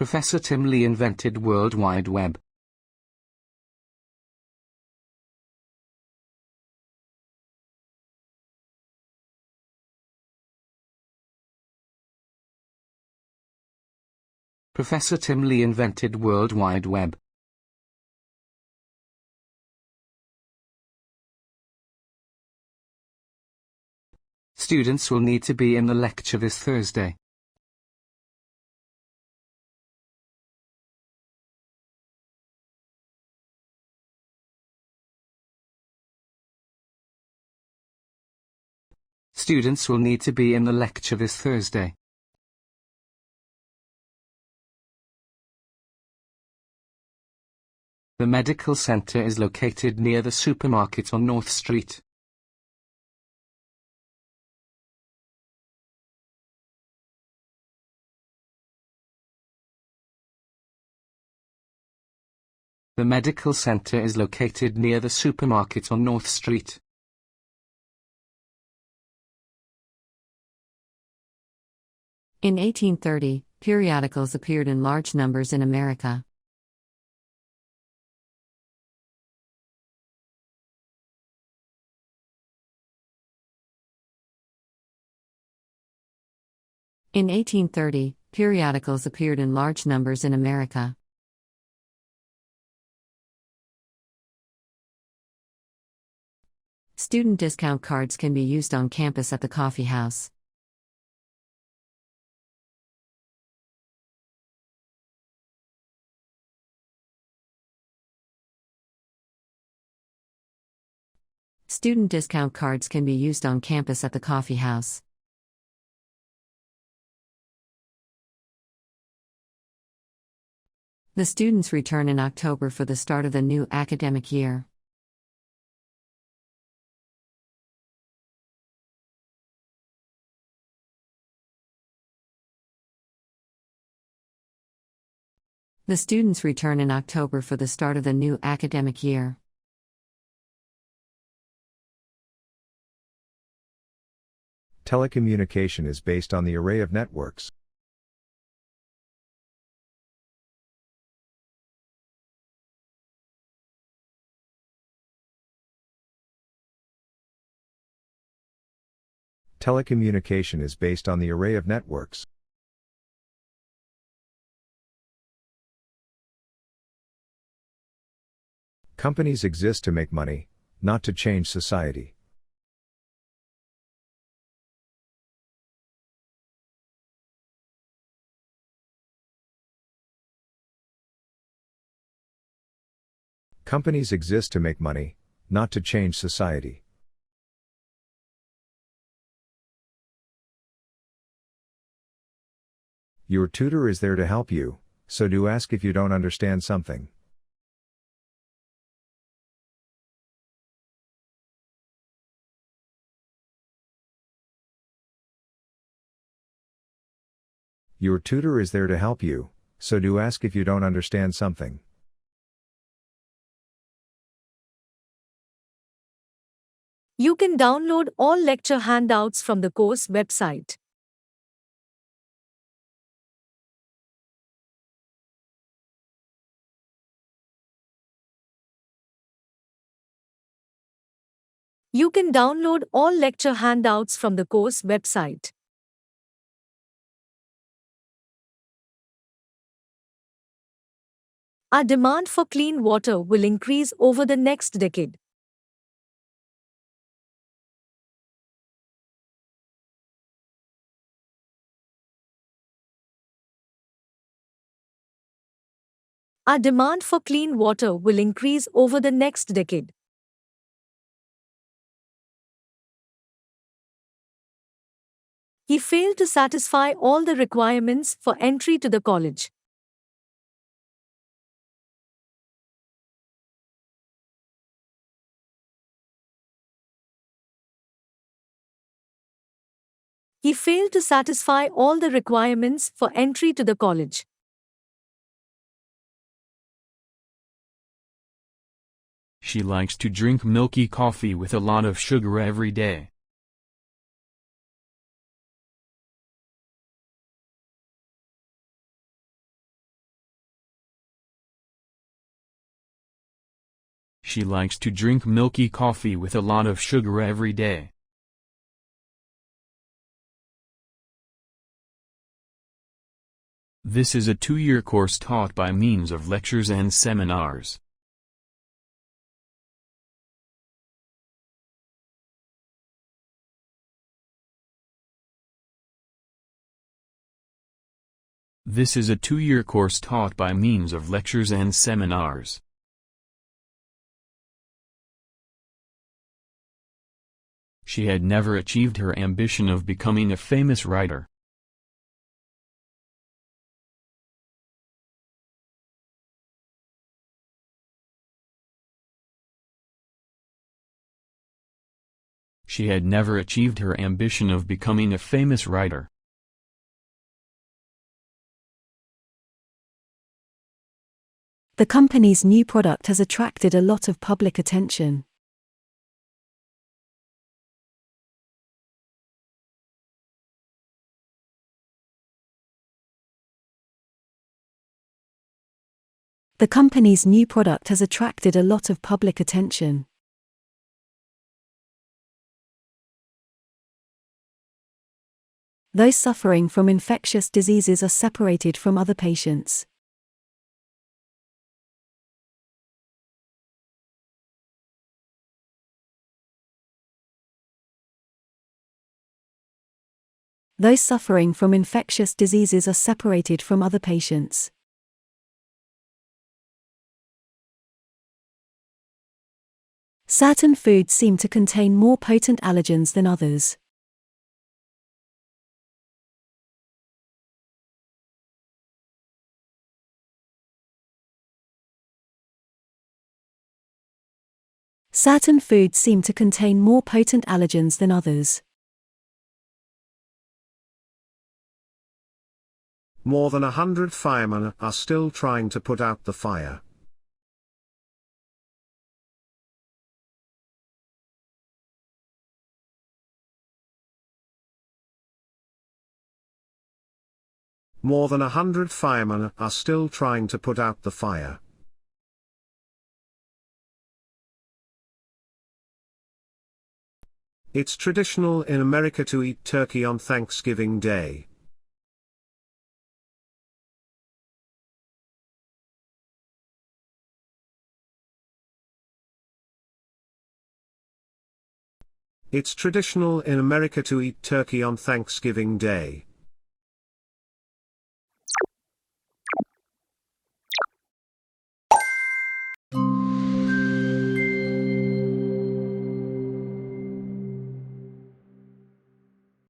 Professor Tim Lee invented World Wide Web. Professor Tim Lee invented World Wide Web. Students will need to be in the lecture this Thursday. Students will need to be in the lecture this Thursday. The medical center is located near the supermarket on North Street. The medical center is located near the supermarket on North Street. In 1830, periodicals appeared in large numbers in America. In 1830, periodicals appeared in large numbers in America. Student discount cards can be used on campus at the coffee house. Student discount cards can be used on campus at the coffee house. The students return in October for the start of the new academic year. The students return in October for the start of the new academic year. Telecommunication is based on the array of networks. Telecommunication is based on the array of networks. Companies exist to make money, not to change society. Companies exist to make money, not to change society. Your tutor is there to help you, so do ask if you don't understand something. Your tutor is there to help you, so do ask if you don't understand something. You can download all lecture handouts from the course website. You can download all lecture handouts from the course website. Our demand for clean water will increase over the next decade. Our demand for clean water will increase over the next decade. He failed to satisfy all the requirements for entry to the college. He failed to satisfy all the requirements for entry to the college. She likes to drink milky coffee with a lot of sugar every day. She likes to drink milky coffee with a lot of sugar every day. This is a 2-year course taught by means of lectures and seminars. This is a 2-year course taught by means of lectures and seminars. She had never achieved her ambition of becoming a famous writer. She had never achieved her ambition of becoming a famous writer. The company's new product has attracted a lot of public attention. The company's new product has attracted a lot of public attention. Those suffering from infectious diseases are separated from other patients. Those suffering from infectious diseases are separated from other patients. Certain foods seem to contain more potent allergens than others. Certain foods seem to contain more potent allergens than others. More than 100 firemen are still trying to put out the fire. More than 100 firemen are still trying to put out the fire. It's traditional in America to eat turkey on Thanksgiving Day. It's traditional in America to eat turkey on Thanksgiving Day.